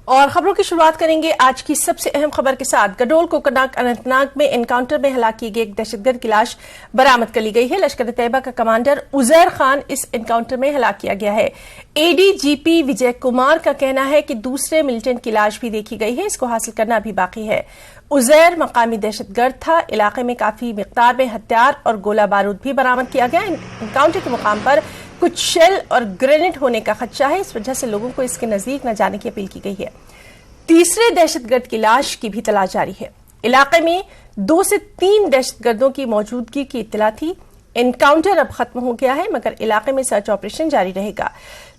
اور خبروں کی شروعات کریں گے آج کی سب سے اہم خبر کے ساتھ۔ گڈول کوکرناگ اننت ناگ میں انکاؤنٹر میں ہلاک کی گئی ایک دہشت گرد کی لاش برآمد کر لی گئی ہے۔ لشکر طیبہ کا کمانڈر عزیر خان اس انکاؤنٹر میں ہلاک کیا گیا ہے۔ اے ڈی جی پی وجے کمار کا کہنا ہے کہ دوسرے ملٹنٹ کی لاش بھی دیکھی گئی ہے، اس کو حاصل کرنا ابھی باقی ہے۔ عزیر مقامی دہشت گرد تھا۔ علاقے میں کافی مقدار میں ہتھیار اور گولہ بارود بھی برآمد کیا گیا۔ انکاؤنٹر کے مقام پر کچھ شیل اور گرینیڈ ہونے کا خدشہ ہے، اس وجہ سے لوگوں کو اس کے نزدیک نہ جانے کی اپیل کی گئی ہے۔ تیسرے دہشت گرد کی لاش کی بھی تلاش جاری ہے۔ علاقے میں 2 سے 3 دہشت گردوں کی موجودگی کی اطلاع تھی۔ انکاؤنٹر اب ختم ہو گیا ہے مگر علاقے میں سرچ آپریشن جاری رہے گا۔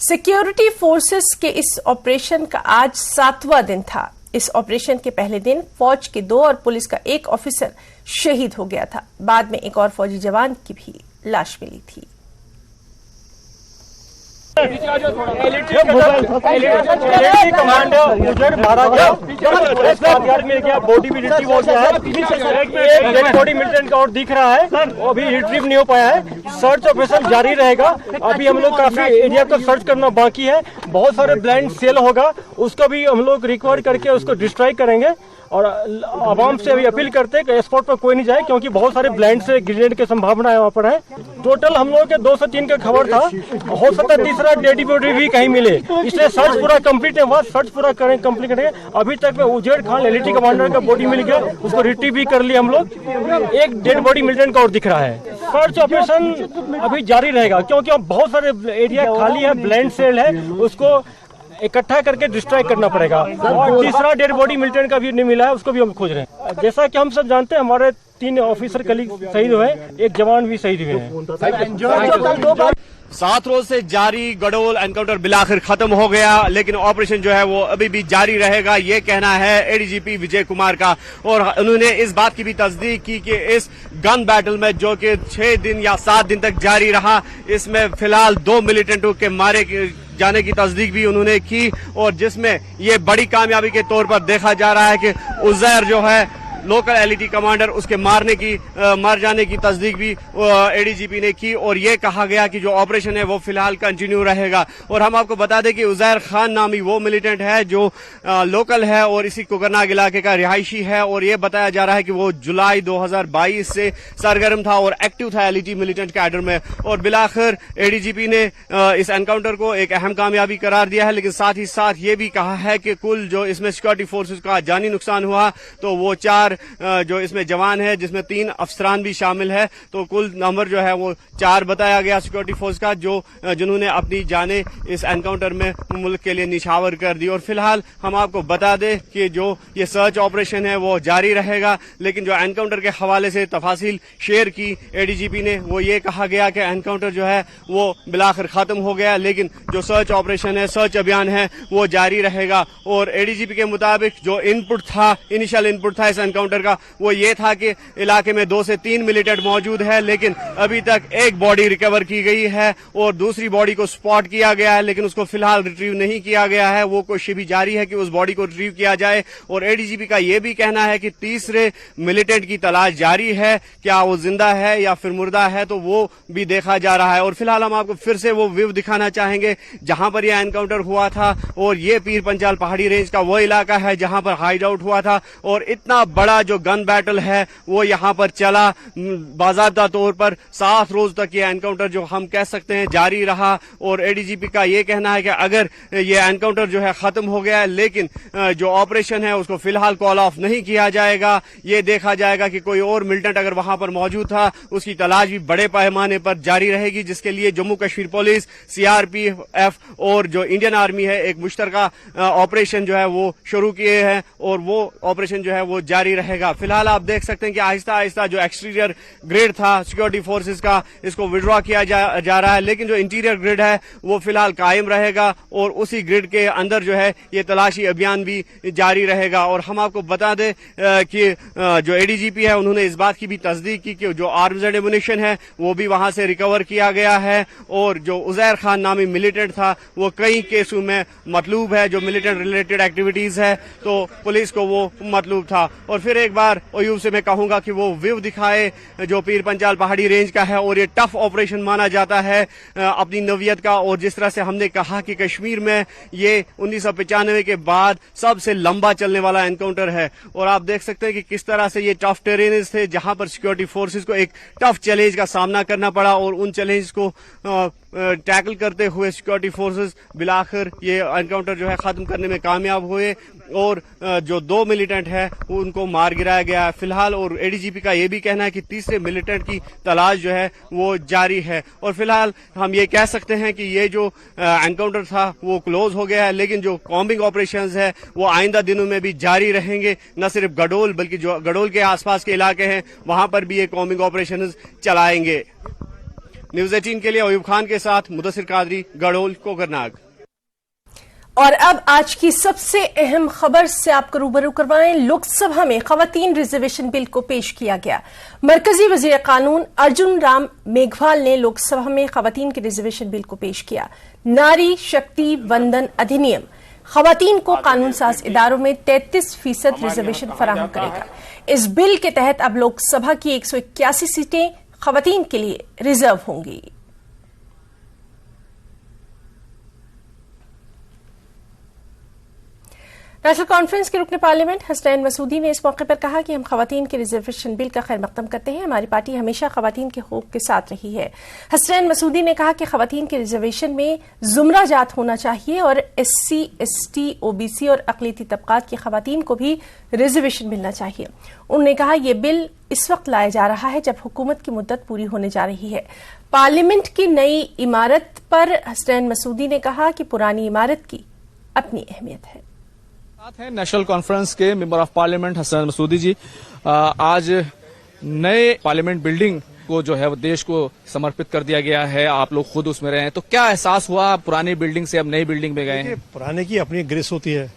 سیکیورٹی فورسز کے اس آپریشن کا آج 7واں دن تھا۔ اس آپریشن کے پہلے دن فوج کے 2 اور پولیس کا 1 آفیسر شہید ہو گیا تھا۔ بعد میں ایک اور فوجی جوان کی بھی لاش ملی تھی۔ باڈی بھی ریٹریو ہو گیا ہے، ڈیڈ باڈی ملٹنٹ کا اور دکھ رہا ہے، وہ ابھی ریٹریو نہیں ہو پایا ہے۔ سرچ آپریشن جاری رہے گا۔ ابھی ہم لوگ کافی ایریا کو سرچ کرنا باقی ہے۔ بہت سارے بلائنڈ سیل ہوگا، اس کو بھی ہم لوگ ریکور کر کے اس کو ڈسٹرائی کریں گے۔ اور عوام سے ابھی اپیل کرتے ہیں کہ اسپاٹ پر کوئی نہیں جائے کیونکہ بہت سارے بلائنڈ سے گرینیڈ کی سمبھاونا وہاں پر ہے۔ ٹوٹل ہم لوگوں کے 2 سے 3 کا خبر تھا، ہو سکتا ہے تیسرا ڈیڈ باڈی بھی کہیں ملے، اس لیے سرچ پورا کمپلیٹ ہے۔ وہاں سرچ پورا کمپلیٹ کریں گے۔ ابھی تک میں عزیر خان ایلٹی کمانڈر کا باڈی مل گیا، اس کو ریٹریو بھی کر لیا ہم لوگ۔ ایک ڈیڈ باڈی ملٹنٹ کا اور دکھ رہا ہے۔ سرچ آپریشن ابھی جاری رہے گا کیونکہ بہت سارے ایریا خالی ہے، بلائنڈ سیل ہے، اس کو اکٹھا کر کے ڈسٹرائی کرنا پڑے گا۔ اور تیسرا ڈیڈ باڈی ملٹنٹ کا بھی نہیں ملا ہے، اس کو بھی ہم کھوج رہے ہیں۔ جیسا کہ ہم سب جانتے ہیں ہمارے 3 آفیسر کلیگ شہید ہوئے، ایک جوان بھی شہید ہوئے ہیں۔ 7 روز سے جاری گڈول انکاؤنٹر بالآخر ختم ہو گیا، لیکن آپریشن جو ہے وہ ابھی بھی جاری رہے گا، یہ کہنا ہے اے ڈی جی پی وجے کمار کا۔ اور انہوں نے اس بات کی بھی تصدیق کی کہ اس گن بیٹل میں جو کہ 6 دن یا 7 دن تک جاری رہا، اس میں فی الحال 2 ملیٹنٹوں کے مارے جانے کی تصدیق بھی انہوں نے کی، اور جس میں یہ بڑی کامیابی کے طور پر دیکھا جا رہا ہے کہ عزیر جو ہے local L E T commander, اس کے مار جانے کی تصدیق بھی اے ڈی جی پی نے کی، اور یہ کہا گیا کہ جو آپریشن ہے وہ فی الحال کنٹینیو رہے گا۔ اور ہم آپ کو بتا دیں کہ عزیر خان نامی وہ ملیٹنٹ ہے جو لوکل ہے اور اسی کوکرناگ علاقے کا رہائشی ہے، اور یہ بتایا جا رہا ہے کہ وہ جولائی 2022 سے سرگرم تھا اور ایکٹیو تھا L E T militant cadre میں۔ اور بالآخر اے ڈی جی پی نے اس انکاؤنٹر کو ایک اہم کامیابی قرار دیا ہے، لیکن ساتھ ہی ساتھ یہ بھی کہا ہے کہ کل جو اس میں سیکورٹی فورسز کا جانی نقصان ہوا تو وہ 4 جو اس میں جوان ہے، جس میں 3 افسران بھی شامل ہے، تو کل نمبر جو ہے وہ 4 بتایا گیا سیکورٹی فورس کا جنہوں نے اپنی جانیں اس انکاؤنٹر میں ملک کے لیے نچھاور کر دی۔ اور فی الحال ہم آپ کو بتا دیں کہ جو یہ سرچ آپریشن ہے وہ جاری رہے گا، لیکن جو انکاؤنٹر کے حوالے سے تفاصیل شیئر کی اے ڈی جی پی نے، وہ یہ کہا گیا کہ انکاؤنٹر جو ہے وہ بالآخر ختم ہو گیا، لیکن جو سرچ آپریشن ہے، سرچ ابھیان ہے، وہ جاری رہے گا۔ اور اے ڈی جی پی کے مطابق جو انیشل ان پٹ تھا اس انکاؤنٹر کا، وہ یہ تھا کہ علاقے میں 2 سے 3 ملیٹنٹ موجود ہے، لیکن ابھی تک ایک باڈی ریکور کی گئی ہے اور دوسری باڈی کو سپاٹ کیا گیا ہے، لیکن اس کو فی الحال ریٹریو نہیں کیا گیا ہے۔ وہ کوشش بھی جاری ہے کہ اس باڈی کو ریٹریو کیا جائے۔ اور اے ڈی جی پی کا یہ بھی کہنا ہے کہ تیسرے ملیٹنٹ کی تلاش جاری ہے، کیا وہ زندہ ہے یا پھر مردہ ہے، تو وہ بھی دیکھا جا رہا ہے۔ اور فی الحال ہم آپ کو پھر سے وہ ویو دکھانا چاہیں گے جہاں پر یہ انکاؤنٹر ہوا تھا، اور یہ پیر پنچال پہاڑی رینج کا وہ علاقہ ہے جہاں پر ہائیڈ آؤٹ ہوا تھا، اور اتنا بڑا جو گن بیٹل ہے وہ یہاں پر چلا باضابطہ طور پر 7 روز تک یہ انکاؤنٹر جو ہم کہہ سکتے ہیں جاری رہا۔ اور اے ڈی جی پی کا یہ کہنا ہے کہ اگر یہ انکاؤنٹر جو ہے ختم ہو گیا ہے، لیکن جو آپریشن ہے اس کو فی الحال کال آف نہیں کیا جائے گا، یہ دیکھا جائے گا کہ کوئی اور ملٹنٹ اگر وہاں پر موجود تھا اس کی تلاش بھی بڑے پیمانے پر جاری رہے گی، جس کے لیے Jammu Kashmir police, C R P F اور جو انڈین آرمی ہے ایک مشترکہ آپریشن جو ہے وہ شروع کیے ہیں، اور وہ آپریشن جو ہے وہ جاری رہے گا۔ فی الحال آپ دیکھ سکتے ہیں کہ آہستہ آہستہ جو ایکسٹیریئر گریڈ تھا سیکورٹی فورسز کا، اس کو وڈرا کیا جا رہا ہے، لیکن جو انٹیریئر گریڈ ہے وہ فی الحال قائم رہے گا، اور اسی گریڈ کے اندر جو ہے یہ تلاشی ابھیان بھی جاری رہے گا۔ اور ہم آپ کو بتا دیں کہ جو اے ڈی جی پی ہے انہوں نے اس بات کی بھی تصدیق کی کہ جو آرمز اینڈ ایمونیشن ہے وہ بھی وہاں سے ریکور کیا گیا ہے، اور جو عزیر خان نامی ملیٹنٹ تھا وہ کئی کیسوں میں مطلوب ہے، جو ملیٹنٹ ریلیٹڈ ایکٹیویٹیز ہے تو پولیس کو وہ مطلوب تھا۔ اور फिर एक बार अयूब से मैं कहूंगा कि वो व्यू दिखाए जो पीर पंजाल पहाड़ी रेंज का है, और ये टफ ऑपरेशन माना जाता है अपनी नौयत का। और जिस तरह से हमने कहा कि कश्मीर में ये 1995 के बाद सबसे लंबा चलने वाला एनकाउंटर है, और आप देख सकते हैं कि किस तरह से ये टफ टेरेन्स थे जहां पर सिक्योरिटी फोर्सेस को एक टफ चैलेंज का सामना करना पड़ा, और उन चैलेंज को टैकल करते हुए सिक्योरिटी फोर्सेस बिलाखिर ये एनकाउंटर जो है खत्म करने में कामयाब हुए, और जो 2 मिलिटेंट है उनको मार गिराया गया फिलहाल। और एडीजीपी का ये भी कहना है कि तीसरे मिलिटेंट की तलाश जो है वो जारी है, और फिलहाल हम ये कह सकते हैं कि ये जो एनकाउंटर था वो क्लोज हो गया है, लेकिन जो कॉम्बिंग ऑपरेशंस है वो आइंदा दिनों में भी जारी रहेंगे। न सिर्फ गडोल बल्कि जो गडोल के आसपास के इलाके हैं वहां पर भी ये कॉम्बिंग ऑपरेशंस चलाएंगे। न्यूज 18 के लिए अयूब खान के साथ मुदस्सिर कादरी, गडोल, कोकरनाग। और अब आज की सबसे अहम खबर से आपको रूबरू करवाएं। लोकसभा में खवातीन रिजर्वेशन बिल को पेश किया गया। मरकजी वजीर कानून अर्जुन राम मेघवाल ने लोकसभा में खवातीन के रिजर्वेशन बिल को पेश किया। नारी शक्ति वंदन अधिनियम खवातीन को कानून साज इदारों में 33% रिजर्वेशन फराहम करेगा। इस बिल के तहत अब लोकसभा की 181 सीटें खवातीन के लिए रिजर्व होंगी। नेशनल कॉन्फ्रेंस के रुकन पार्लियामेंट हसनैन मसूदी ने इस मौके पर कहा कि हम खवातीन के रिजर्वेशन बिल का खैर मकदम करते हैं। हमारी पार्टी हमेशा खवातीन के हकूक के साथ रही है। हसनैन मसूदी ने कहा कि खवातीन के रिजर्वेशन में जुमरा जात होना चाहिए और SC, ST, OBC और अक़लियती तबकात की खवातीन को भी रिजर्वेशन मिलना चाहिए। उन्होंने कहा यह बिल इस वक्त लाया जा रहा है जब हुकूमत की मुद्दत पूरी होने जा रही है। पार्लियामेंट की नई इमारत पर हसनैन मसूदी ने कहा कि पुरानी इमारत की अपनी अहमियत है। साथ हैं नेशनल कॉन्फ्रेंस के member of parliament Hasnain Masoodi जी। आज नए पार्लियामेंट बिल्डिंग को जो है वो देश को समर्पित कर दिया गया है, आप लोग खुद उसमें रहे हैं, तो क्या एहसास हुआ पुरानी बिल्डिंग से अब नई बिल्डिंग में गए हैं? पुराने की अपनी ग्रेस होती है,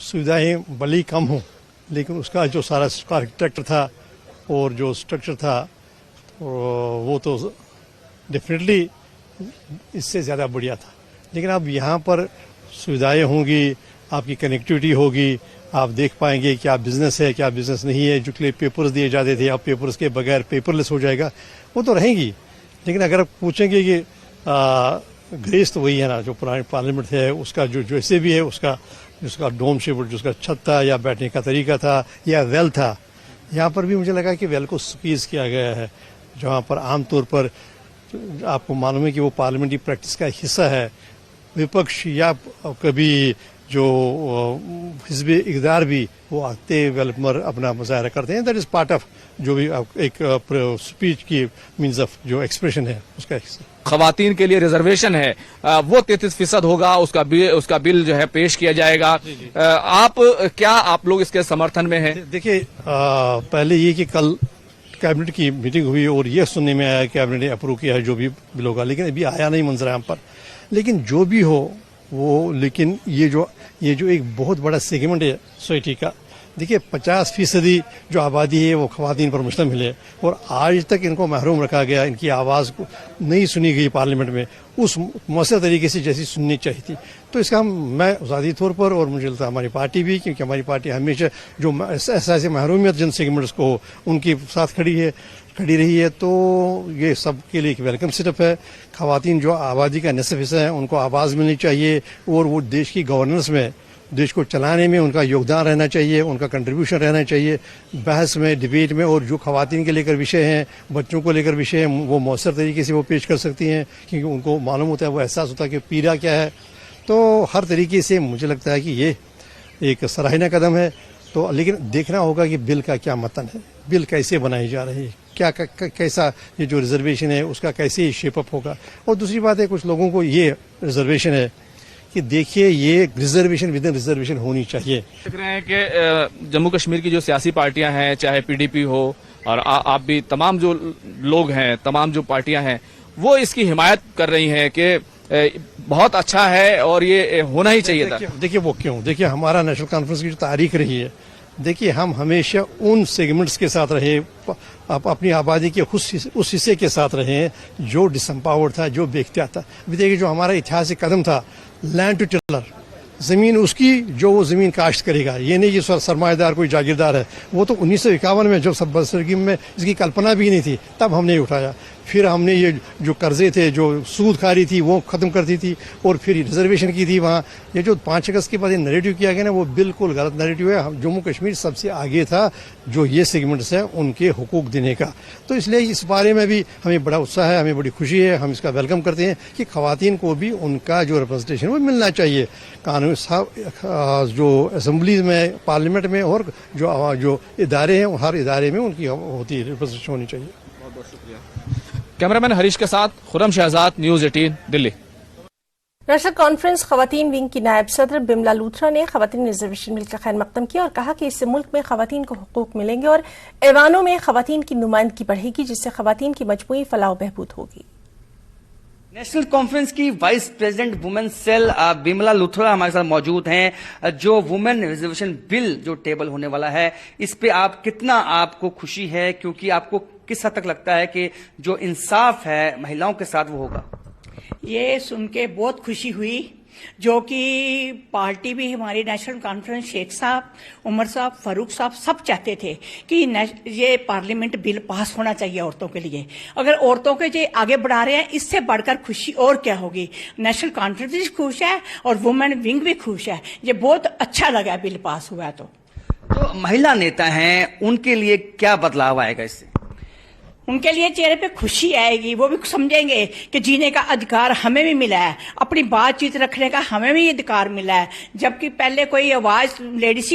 सुविधाएं भले ही कम हो लेकिन उसका जो सारा आर्किटेक्चर था और जो स्ट्रक्चर था वो तो डेफिनेटली इससे ज़्यादा बढ़िया था। लेकिन अब यहाँ पर सुविधाएं होंगी, आपकी कनेक्टिविटी होगी, आप देख पाएंगे क्या बिजनेस है क्या बिजनेस नहीं है। जो के लिए पेपर्स दिए जाते थे अब पेपर्स के बगैर पेपरलेस हो जाएगा, वो तो रहेंगी। लेकिन अगर आप पूछेंगे कि ग्रेस तो वही है ना, जो पुराने पार्लियामेंट है उसका जो जैसे भी है उसका डोम शेप जिसका छत था या बैठने का तरीका था या वेल था, यहाँ पर भी मुझे लगा कि वेल को स्क्वीज किया गया है। जहाँ पर आमतौर पर आपको मालूम है कि वो पार्लियामेंट्री प्रैक्टिस का हिस्सा है, विपक्ष या कभी जो हिज़्ब इक़्तिदार भी वो आते वेल पर अपना मुजाहरा करते हैं। दैट इज़ पार्ट ऑफ जो भी एक स्पीच की मीन्स ऑफ जो एक्सप्रेशन है उसका हिस्सा। खवातीन के लिए रिजर्वेशन है वो 33% होगा, उसका बिल जो है पेश किया जाएगा। आप लोग इसके समर्थन में हैं? देखिए पहले ये कि कल कैबिनेट की मीटिंग हुई और ये सुनने में आया कैबिनेट ने अप्रूव किया है जो भी बिल होगा, लेकिन अभी आया नहीं मंजर आम पर। लेकिन जो भी हो वो, लेकिन ये जो एक बहुत बड़ा सेगमेंट है सोसाइटी का, देखिए 50% जो आबादी है वो खवातीन पर मुश्तमिल है और आज तक इनको महरूम रखा गया, इनकी आवाज़ को नहीं सुनी गई पार्लियामेंट में उस मौसर तरीके से जैसी सुननी चाहिए थी। तो इसका मैं ज़ाती तौर पर और मुझे लगता है हमारी पार्टी भी, क्योंकि हमारी पार्टी हमेशा जो ऐसे महरूमियत जिन सेगमेंट्स को उनके साथ खड़ी रही है, तो ये सब के लिए एक वेलकम स्टेप है। खवातीन जो आबादी का निसफ हिस्सा है उनको आवाज़ मिलनी चाहिए और वो देश की गवर्नेंस में, देश को चलाने में उनका योगदान रहना चाहिए, उनका कंट्रीब्यूशन रहना चाहिए बहस में, डिबेट में। और जो खवातीन के लेकर विषय हैं, बच्चों को लेकर विषय हैं, वो मौसर तरीके से वो पेश कर सकती हैं, क्योंकि उनको मालूम होता है, वो एहसास होता है कि पीड़ा क्या है। तो हर तरीके से मुझे लगता है कि ये एक सराहनीय कदम है। तो लेकिन देखना होगा कि बिल का क्या मतन है, बिल कैसे बनाई जा रही है, क्या कैसा ये जो रिजर्वेशन है उसका कैसे शेपअप होगा। और दूसरी बात है, कुछ लोगों को ये रिजर्वेशन है कि देखिए ये रिजर्वेशन विद इन रिजर्वेशन होनी चाहिए। देख रहे हैं कि जम्मू कश्मीर की जो सियासी पार्टियां हैं, चाहे PDP हो और आप भी, तमाम जो लोग हैं, तमाम जो पार्टियां हैं, वो इसकी हिमायत कर रही हैं कि बहुत अच्छा है और ये होना ही चाहिए था। देखिए वो क्यों, देखिए हमारा नेशनल कॉन्फ्रेंस की जो तारीख रही है, देखिए हम हमेशा उन सेगमेंट्स के साथ रहे, अपनी आबादी के उस हिस्से के साथ रहे जो डिसम्पावर्ड था, जो बेख्तियार था। अभी देखिए जो हमारा ऐतिहासिक कदम था लैंड टू टिलर, زمین اس کی جو وہ زمین کاشت کرے گا. یہ نہیں کہ سرمایہ دار کوئی جاگیردار ہے. وہ تو 1951 میں جب سب برسرگی میں اس کی کلپنا بھی نہیں تھی تب ہم نے اٹھایا. پھر ہم نے یہ جو قرضے تھے جو سود کھاری تھی وہ ختم کر دی تھی اور پھر ریزرویشن کی تھی وہاں. یہ جو 5 اگست کے بعد یہ نیریٹو کیا گیا نا وہ بالکل غلط نیریٹو ہے. جموں کشمیر سب سے آگے تھا جو یہ سیگمنٹس ہیں ان کے حقوق دینے کا. تو اس لیے اس بارے میں بھی ہمیں بڑا اتساہ ہے, ہمیں بڑی خوشی ہے, ہم اس کا ویلکم کرتے ہیں کہ خواتین کو بھی ان کا جو ریپرزنٹیشن وہ ملنا چاہیے. قانون صاحب جو اسمبلیز میں پارلیمنٹ میں اور جو ادارے ہیں ہر ادارے میں ان کی ہوتی ہے ریپرزنٹیشن ہونی چاہیے. بہت بہت شکریہ. کیمرہ مین ہریش کے ساتھ خرم شہزاد, نیوز 18 دلی. نیشنل کانفرنس خواتین ونگ کی نائب صدر بملا لوتھرا نے خواتین ریزرویشن بل کا خیر مقدم کیا اور کہا کہ اس سے ملک میں خواتین کو حقوق ملیں گے اور ایوانوں میں خواتین کی نمائندگی بڑھے گی جس سے خواتین کی مجموعی فلاح و بہبود ہوگی. نیشنل کانفرنس کی vice president women cell Bimla Luthra ہمارے ساتھ موجود ہیں. جو وومن ریزرویشن بل جو ٹیبل ہونے والا ہے اس پہ کتنا آپ کو خوشی ہے, کیونکہ آپ کو کس حد تک لگتا ہے کہ جو انصاف ہے مہیلاؤں کے ساتھ وہ ہوگا؟ یہ سن کے بہت خوشی ہوئی, جو کہ پارٹی بھی ہماری نیشنل کانفرنس شیخ صاحب, عمر صاحب, فاروق صاحب سب چاہتے تھے کہ یہ پارلیمنٹ بل پاس ہونا چاہیے عورتوں کے لیے. اگر عورتوں کے جو آگے بڑھا رہے ہیں اس سے بڑھ کر خوشی اور کیا ہوگی. نیشنل کانفرنس بھی خوش ہے اور وومن ونگ بھی خوش ہے. یہ بہت اچھا لگا بل پاس ہوا. تو مہیلا نیتا ہیں ان کے لیے کیا بدلاؤ آئے گا اس سے؟ ان کے لیے چہرے پہ خوشی آئے گی. وہ بھی سمجھیں گے کہ جینے کا ادھکار ہمیں بھی ملا ہے, اپنی بات چیت رکھنے کا ہمیں بھی ادھکار ملا ہے. جبکہ پہلے کوئی آواز لیڈیز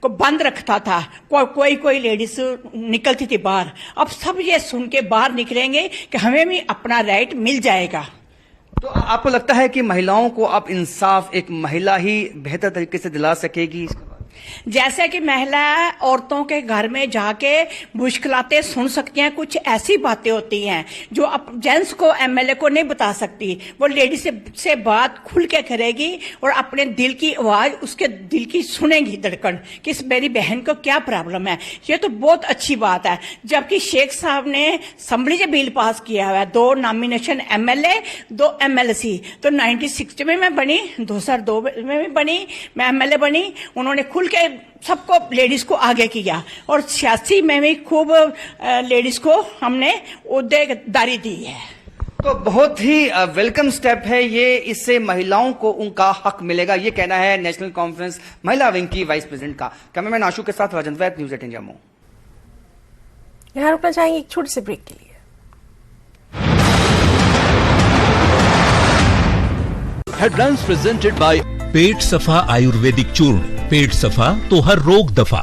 کو بند رکھتا تھا, کوئی لیڈیز نکلتی تھی باہر. اب سب یہ سن کے باہر نکلیں گے کہ ہمیں بھی اپنا رائٹ مل جائے گا. تو آپ کو لگتا ہے کہ مہیلاؤں کو اب انصاف ایک مہیلا ہی بہتر طریقے سے دلا سکے گی؟ جیسے کہ مہیلا عورتوں کے گھر میں جا کے مشکلاتیں سن سکتی ہیں. کچھ ایسی باتیں ہوتی ہیں جو جینس کو ایم ایل اے کو نہیں بتا سکتی. وہ لیڈی سے بات کھل کے کرے گی اور اپنے دل کی آواز اس کے دل کی سنے گی دھڑکن کہ اس میری بہن کو کیا پرابلم ہے. یہ تو بہت اچھی بات ہے. جبکہ شیخ صاحب نے اسمبلی سے بل پاس کیا ہوا ہے, 2 nomination M L A 2 M L C. تو 1960 میں بنی, 2002 میں بھی بنی, میں ایم ایل اے بنی. انہوں نے کھل کے سب کو لیڈیز کو آگے کیا اور سیاسی میں بھی خوب لیڈیز کو ہم نے عہدے داری دی ہے. تو بہت ہی ویلکم سٹیپ ہے یہ, اس سے مہیلاؤں کو ان کا حق ملے گا. یہ کہنا ہے نیشنل کانفرنس مہیلا ونگ کی وائس پریزیڈنٹ کا. کیمرہ مین آشو کے ساتھ راجن وید, نیوز 18 جموں. یہاں رکنا چاہیں گے ایک چھوٹے سے بریک کے لیے. Headlines presented by पेट सफा आयुर्वेदिक चूर्ण. पेट सफा तो हर रोग दफा.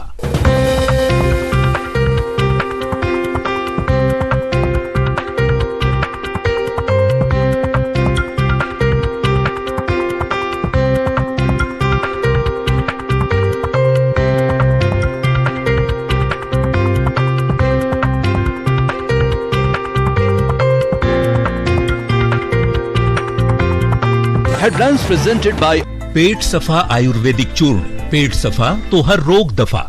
Headlines presented by पेट सफा आयुर्वेदिक चूर्ण. पेट सफा तो हर रोग दफा.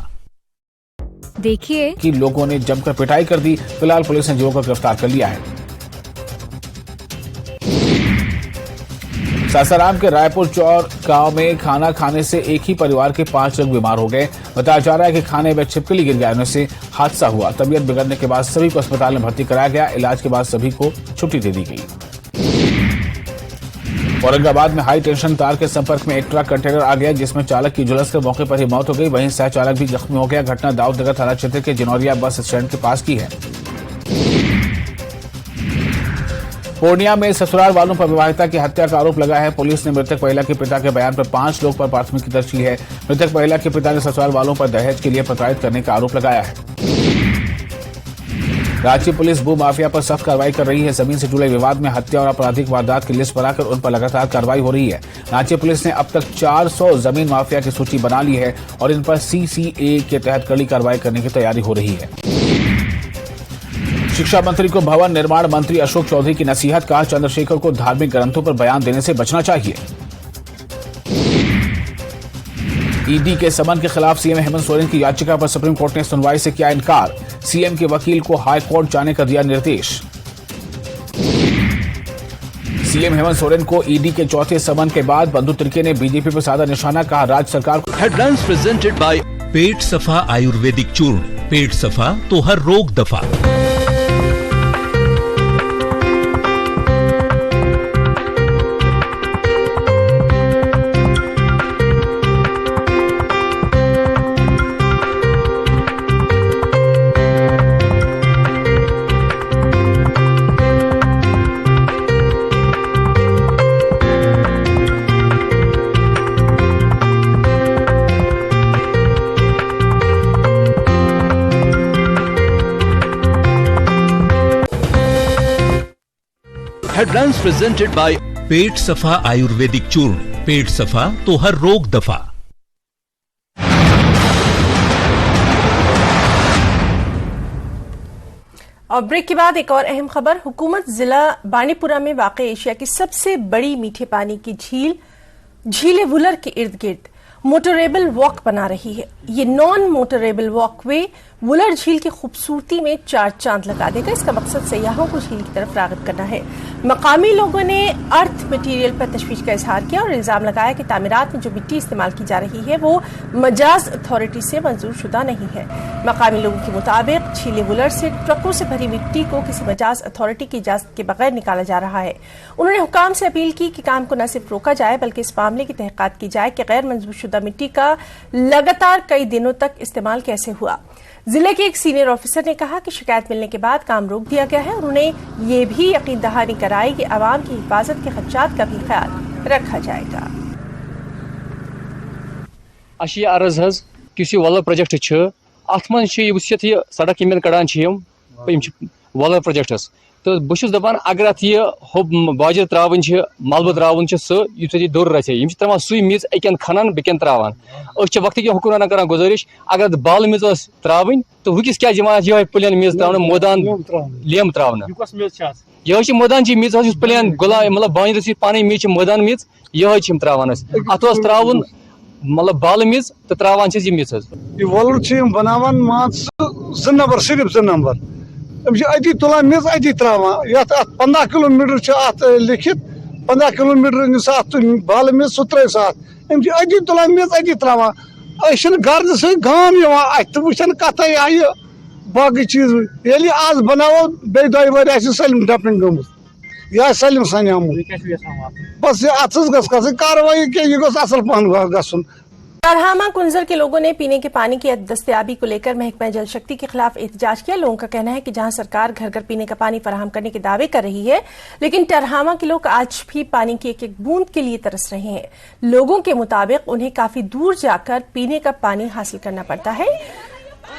देखिए कि लोगों ने जमकर पिटाई कर दी. फिलहाल पुलिस ने युवक को गिरफ्तार कर लिया है. सासाराम के रायपुर चौर गांव में खाना खाने से एक ही परिवार के 5 लोग बीमार हो गए. बताया जा रहा है कि खाने में छिपकली गिर जाने से हादसा हुआ. तबीयत बिगड़ने के बाद सभी को अस्पताल में भर्ती कराया गया. इलाज के बाद सभी को छुट्टी दे दी गई. औरंगाबाद में हाई टेंशन तार के संपर्क में एक ट्रक कंटेनर आ गया जिसमें चालक की झुलस कर मौके पर ही मौत हो गई. वहीं सह चालक भी जख्मी हो गया. घटना दाऊदनगर थाना क्षेत्र के जिनौरिया बस स्टैंड के पास की है. पूर्णिया में ससुराल वालों पर विवाहिता की हत्या का आरोप लगा है. पुलिस ने मृतक महिला के पिता के बयान पर 5 लोग पर प्राथमिकी दर्ज की है. मृतक महिला के पिता ने ससुराल वालों पर दहेज के लिए प्रताड़ित करने का आरोप लगाया है. रांची पुलिस भू माफिया पर सख्त कार्रवाई कर रही है. जमीन से जुड़े विवाद में हत्या और आपराधिक वारदात की लिस्ट बनाकर उन पर लगातार कार्रवाई हो रही है. रांची पुलिस ने अब तक 400 जमीन माफिया की सूची बना ली है और इन पर CCA के तहत कड़ी कार्रवाई करने की तैयारी हो रही है. शिक्षा मंत्री को भवन निर्माण मंत्री अशोक चौधरी की नसीहत. कहा चंद्रशेखर को धार्मिक ग्रंथों पर बयान देने से बचना चाहिए. ईडी के समन के खिलाफ सीएम हेमंत सोरेन की याचिका पर सुप्रीम कोर्ट ने सुनवाई से किया इनकार. सीएम के वकील को हाई कोर्ट जाने का दिया निर्देश. सीएम हेमंत सोरेन को ईडी के चौथे समन के बाद बंधु तिर्की ने बीजेपी पर साधा निशाना, कहा राज्य सरकार को। हेडलाइंस प्रेजेंटेड बाय पेट सफा आयुर्वेदिक चूर्ण, पेट सफा तो हर रोग दफा। हेडलाइंस प्रेजेंटेड बाय पेट सफा आयुर्वेदिक चूर्ण, पेट सफा तो हर रोग दफा। और ब्रेक के बाद एक और अहम खबर। हुकूमत जिला बानीपुरा में वाक़ई एशिया की सबसे बड़ी मीठे पानी की झील वुलर के इर्द गिर्द मोटरेबल वॉक बना रही है। ये नॉन मोटरेबल वॉक वे वुलर झील की खूबसूरती में चार चांद लगा देगा। इसका मकसद सयाहों को झील की तरफ राग़िब करना है। मकामी लोगों ने अर्थ मटीरियल पर तशवीश का इजहार किया और इल्जाम लगाया कि तामीरात में जो मिट्टी इस्तेमाल की जा रही है वो मजाज अथॉरिटी से मंजूर शुदा नहीं है। मकामी लोगों के मुताबिक झील वुलर से ट्रकों से भरी मिट्टी को किसी मजाज अथॉरिटी की इजाजत के बगैर निकाला जा रहा है। उन्होंने हुकाम से अपील की कि काम को न सिर्फ रोका जाए बल्कि इस मामले की तहकीकात की जाए कि गैर मंजूर शुदा मिट्टी का लगातार कई दिनों तक इस्तेमाल कैसे हुआ। जिले के एक सीनियर ऑफिसर ने कहा कि शिकायत मिलने के बाद काम रोक दिया गया है। उन्होंने ये भी यकीन दहानी कराई कि आवाम की हिफाजत के खदशात का भी ख्याल रखा जाएगा। अर्ज हज किस वॉलर प्रोजेक्ट अत मन सड़क यम कड़ान वॉलर प्रोजेक्टस तो बहुत दपान अगर अत बाजर त्रावन मलबह त्रावन सह दोर रचे त्रा सु मेज अकन खनन बेकन त्रावान वक्त के हुक्मरान कर गुजारिश अगर बाल मेज त्रावन तो वकिस क्या ये प्लेन मेज त्र मोदान लेम त्रावन यह मोदान मेज प्लेन गुला मतलब बाजर पानी मेज मोदान मेज यह त्रावान अत त्रावन मतलब बाल मेज तो त्रावान यह मेज वॉलर बनावान मान 2 नंबर सिर्फ 2 नंबर अति तुलान मेज अति त्रावान ये 15 किलोमीटर लिखित 15 किलोमीटर बाल मेज सह त्रे अति तुलान मेज अति त्रावान गर्द सह गाम अत वचन कत आई बाकी चीज ये आज बनावो बे 2 वर सलम डपन गमुत यह सलम सन्यामुत बस अत कार्रवाई के यह गोस असल पहन गसन। तरहामा कुंजर के लोगों ने पीने के पानी की दस्तयाबी को लेकर महकमा जल शक्ति के खिलाफ एहतजाज किया। लोगों का कहना है कि जहां सरकार घर घर पीने का पानी फराहम करने के दावे कर रही है, लेकिन तरहामा के लोग आज भी पानी की एक एक बूंद के लिए तरस रहे हैं। लोगों के मुताबिक उन्हें काफी दूर जाकर पीने का पानी हासिल करना पड़ता है।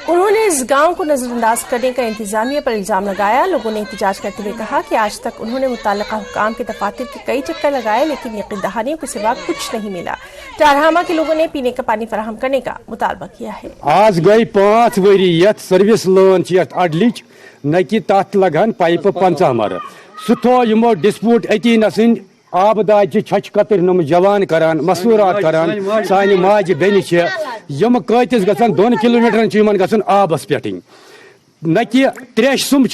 उन्होंने इस गांव को नजरअंदाज करने का इंतजामिया पर इल्जाम लगाया। लोगों ने एहतजाज करते हुए कहा कि आज तक उन्होंने मुतल्लिका हुकाम के दफातर के कई चक्कर लगाए, लेकिन यकीन दहानियों के सिवा कुछ नहीं मिला। तरहामा के लोगों ने पीने का पानी फराहम करने का मुतालबा किया है। आज गई 5 वरी सर्विस लोन अडलिच न कि तथ लगन पाइप 50 मर सो यमो डिस्प्यूट अती नसन आबदाज छच कतर नम जवान करान मसूरात करान सान माज बेन यम कतिस गसन 2 किलोमीटर गसन आबस पे न कि त्रेश सुम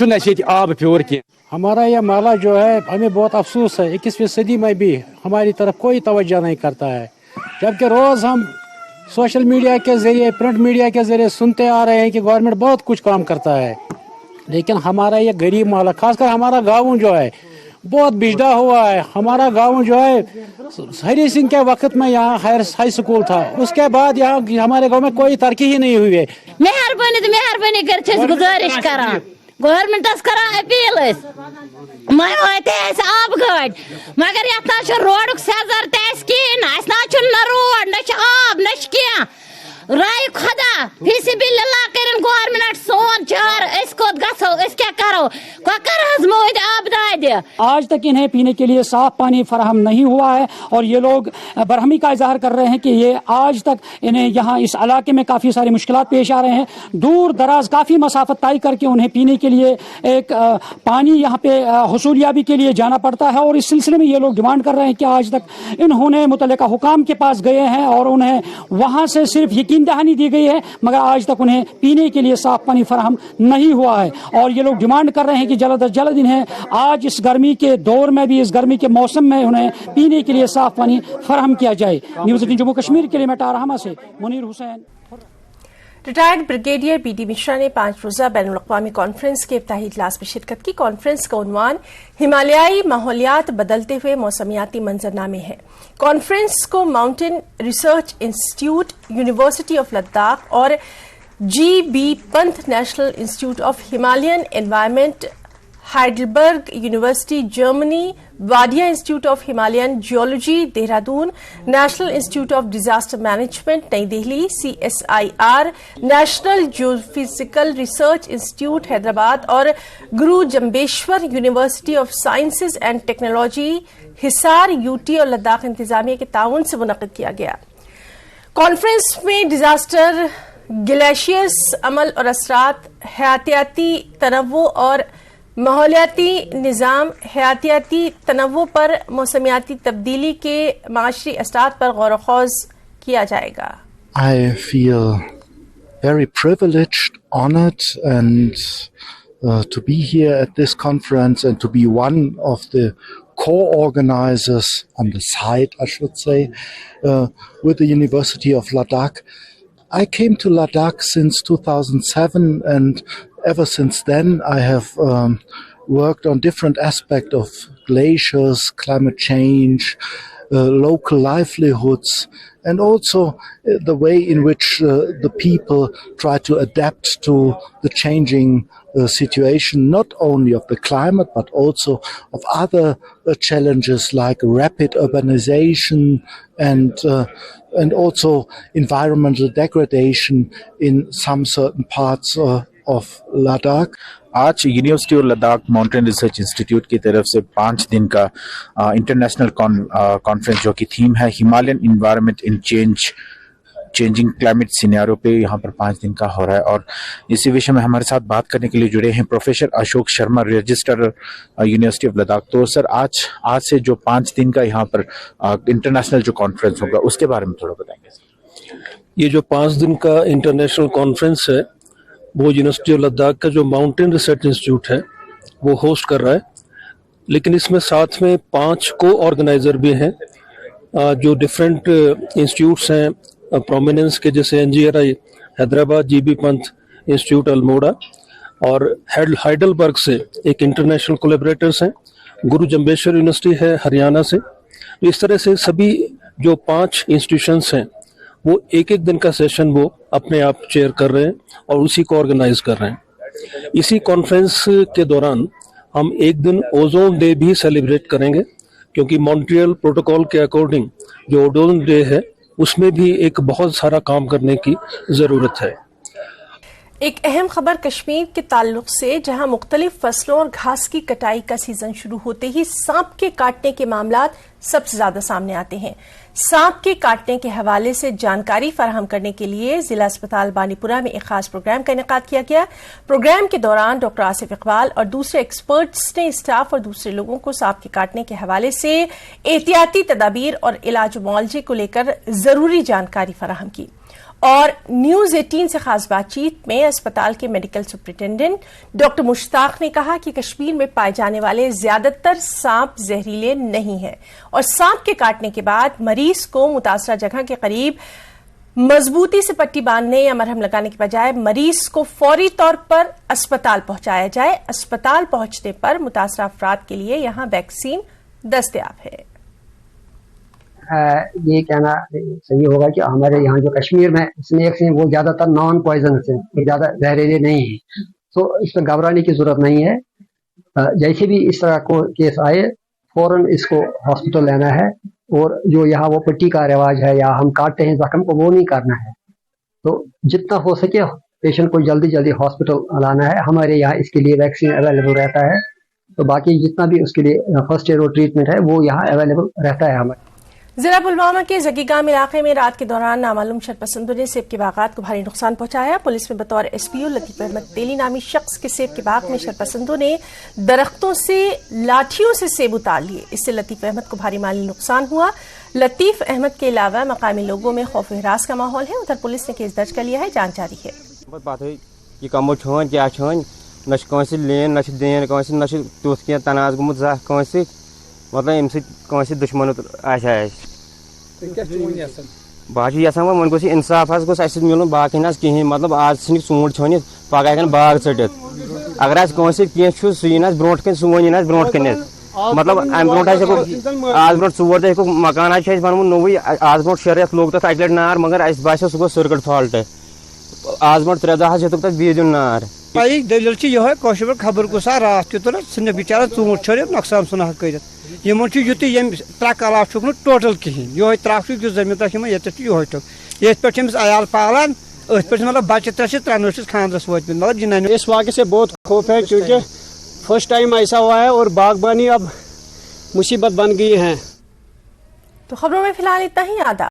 आब प्योर की। हमारा यह माला जो है हमें बहुत अफसोस है 21वीं सदी में भी हमारी तरफ कोई तवज्जो नहीं करता है, जबकि रोज हम सोशल मीडिया के जरिए प्रिंट मीडिया के जरिए सुनते आ रहे हैं कि गवर्नमेंट बहुत कुछ काम करता है, लेकिन हमारा ये गरीब माला खासकर हमारा गाँव जो है बहुत बिजड़ा हुआ है। हमारा गांव जो है हरी सिंह के वक्त में यहाँ हाई स्कूल था, उसके बाद यहाँ हमारे गांव में कोई तरक्की ही नहीं हुई है। मेहरबानी कर गुजारिश करा गवर्नमेंटस करा अपील आब गाड़ मगर ये रोड सेजर तहन ना रोड न आब न राय खुदा फिसिबिल्लाह करन गवर्नमेंट सोन चार इस कोत गसो इस क्या करो कोकर हजमोद आबदाद। आज तक इन्हें पीने के लिए साफ पानी फराहम नहीं हुआ है और ये लोग बरहमी का इजहार कर रहे हैं कि ये आज तक इन्हें यहाँ इस इलाके में काफ़ी सारी मुश्किलात पेश आ रहे हैं। दूर दराज काफ़ी मसाफत तय करके उन्हें पीने के लिए एक पानी यहाँ पे हुसूलियाबी के लिए जाना पड़ता है और इस सिलसिले में ये लोग डिमांड कर रहे हैं कि आज तक इन्होंने मुतल्लिका हुकाम के पास गए हैं और उन्हें वहाँ से सिर्फ यकीन दहानी दी गई है, मगर आज तक उन्हें पीने के लिए साफ पानी फराहम नहीं हुआ है और ये लोग डिमांड कर रहे हैं कि जल्द अज जल्द इन्हें आज इस गर्मी के दौर में भी, इस गर्मी के मौसम में उन्हें पीने के लिए साफ पानी फराहम किया जाए। न्यूज़ 18 जम्मू कश्मीर के लिए मैं टारहमा से Munir Hussain. Retired brigadier BD. Mishra ने 5 रोज़ा बैनुल-अक़वामी कॉन्फ्रेंस के इफ्ताही इजलास में शिरकत की। कॉन्फ्रेंस का उन्वान हिमालयाई माहौलियात बदलते हुए मौसमियाती मंजरनामे है। कॉन्फ्रेंस को mountain research institute, university of Ladakh और G.B. Pant national institute of Himalayan environment, Heidelberg university Germany, Wadia institute of Himalayan geology Dehradun, national institute of disaster management Nai Delhi, CSIR, national geophysical research institute Hyderabad और Guru Jambheshwar university of sciences and technology Hisar UT और लद्दाख इंतजामिया के ताउन से मुनक्किद किया गया। Conference में डिजास्टर, ग्लेशियर्स, अमल और असरात, हयातियाती तनव्वो और माहौलियाती निज़ाम, हयातियाती तनव्वो पर मौसमियाती तब्दीली के माशरी असरात पर गौर ख़ौज़ किया जाएगा। I feel very privileged, honored and to be here at this conference and to be one of the co-organizers on the side, I should say, with the University of Ladakh. I came to Ladakh since 2007 and ever since then I have worked on different aspects of glaciers, climate change, local livelihoods, and also the way in which the people try to adapt to the changing situation, not only of the climate but also of other challenges like rapid urbanization and also environmental degradation in some certain parts of Ladakh. आज university of Ladakh mountain research institute की तरफ से 5 दिन का international conference जो की theme है Himalayan environment in changing climate scenario पे यहाँ पर 5 दिन का हो रहा है। और इसी विषय में हमारे साथ बात करने के लिए जुड़े हैं professor Ashok Sharma, registrar university of Ladakh. तो सर आज से जो 5 दिन का यहाँ पर इंटरनेशनल जो कॉन्फ्रेंस होगा उसके बारे में थोड़ा बताएंगे। ये जो 5 दिन का इंटरनेशनल कॉन्फ्रेंस है वो यूनिवर्सिटी ऑफ लद्दाख का जो माउंटेन रिसर्च इंस्टीट्यूट है वो होस्ट कर रहा है, लेकिन इसमें साथ में 5 को ऑर्गेनाइजर भी हैं जो डिफरेंट इंस्टीट्यूट्स हैं प्रोमिनेंस के, जैसे NGRI Hyderabad, G.B. Pant institute Almora और हाइडलबर्ग से एक इंटरनेशनल कोलैबोरेटर्स हैं, गुरु जम्बेश्वर यूनिवर्सिटी है हरियाणा से। इस तरह से सभी जो 5 इंस्टीट्यूशंस हैं वो एक दिन का सेशन वो अपने आप चेयर कर रहे हैं और उसी को ऑर्गेनाइज कर रहे हैं। इसी कॉन्फ्रेंस के दौरान हम एक दिन ओजोन डे भी सेलिब्रेट करेंगे, क्योंकि मॉन्ट्रियल प्रोटोकॉल के अकॉर्डिंग जो ओजोन डे है उसमें भी एक बहुत सारा काम करने की जरूरत है। एक अहम खबर कश्मीर के ताल्लुक से, जहां मुख्तलिफ फसलों और घास की कटाई का सीजन शुरू होते ही सांप के काटने के मामलात सबसे ज्यादा सामने आते हैं। सांप के काटने के हवाले से जानकारी फराहम करने के लिए जिला अस्पताल बानीपुरा में एक खास प्रोग्राम का इनेकाद किया गया। प्रोग्राम के दौरान डॉक्टर आसिफ इकबाल और दूसरे एक्सपर्ट्स ने स्टाफ और दूसरे लोगों को सांप के काटने के हवाले से एहतियाती तदाबीर और इलाज मुआवजे को लेकर जरूरी जानकारी फराहम की। और न्यूज 18 से खास बातचीत में अस्पताल के मेडिकल सुपरिटेंडेंट डॉक्टर मुश्ताक ने कहा कि कश्मीर में पाए जाने वाले ज्यादातर सांप जहरीले नहीं हैं और सांप के काटने के बाद मरीज को मुतासरा जगह के करीब मजबूती से पट्टी बांधने या मरहम लगाने के बजाय मरीज को फौरी तौर पर अस्पताल पहुंचाया जाए। अस्पताल पहुंचने पर मुतासरा अफराद के लिए यहां वैक्सीन दस्तयाब है। ये कहना सही होगा कि हमारे यहाँ जो कश्मीर में स्नेक्स हैं वो ज्यादातर नॉन पॉइजनस हैं, ज्यादा जहरीले नहीं है, तो इसमें घबराने की जरूरत नहीं है। जैसे भी इस तरह को केस आए फौरन इसको हॉस्पिटल लेना है और जो यहाँ वो पट्टी का रिवाज है या हम काटते हैं जख्म को वो नहीं करना है। तो जितना हो सके पेशेंट को जल्दी जल्दी हॉस्पिटल लाना है। हमारे यहाँ इसके लिए वैक्सीन अवेलेबल रहता है, तो बाकी जितना भी उसके लिए फर्स्ट एड और ट्रीटमेंट है वो यहाँ अवेलेबल रहता है हमारे। जिला पुलवामा के जकीगाम इलाके में रात के दौरान नामालूम शरपसंदों ने सेब के बागात को भारी नुकसान पहुंचाया। पुलिस में बतौर एसपीओ लतीफ अहमद तेली नामी शख्स के सेब के बाग में शरपसंदों ने दरख्तों से लाठियों से सेब उतार लिए। इससे लतीफ अहमद को भारी माली नुकसान हुआ। लतीफ अहमद के अलावा मकामी लोगों में खौफ हिरास का माहौल है। उधर पुलिस ने केस दर्ज कर लिया है, जांच जारी है। न कंस लेन न देन कंस न तुथ कह तनाज गुमुत जा कंस मतलब अम सस दुश्मन बह यहान वो इंसाफ गोस मिलन बाकी कहें मतलब आज ूंट छनित पगह हेन बाग टित अगर कंस कह सह यी ब्रो कन सोन यी ब्रो कन मतलब अम ब्रो आज ब्रो 4 रेत मकान बनमु नोवे आज ब्रो 6 रेत लोग तक अक लट नार मगर अस बासो सह सर्किट फॉल्ट आज ब्रो 3 दह हेतुक तक बीज नार पाई दलील ये खबर गुसा रात तुल सन बिचारा ूंट छरित नौकसान सुना कर युत यम त्रक अलाव नु टोटल कहें ये त्रक जमीन तक ये टुक ये पे अयाल पालान अथ पे मतलब बच्चे 3 खानदरस वोत मतलब जिन इस वाक़े से बहुत खौफ है क्योंकि फर्स्ट टाइम ऐसा हुआ है और बागबानी अब मुसीबत बन गई है। तो खबरों में फिलहाल इतना ही। आदाब।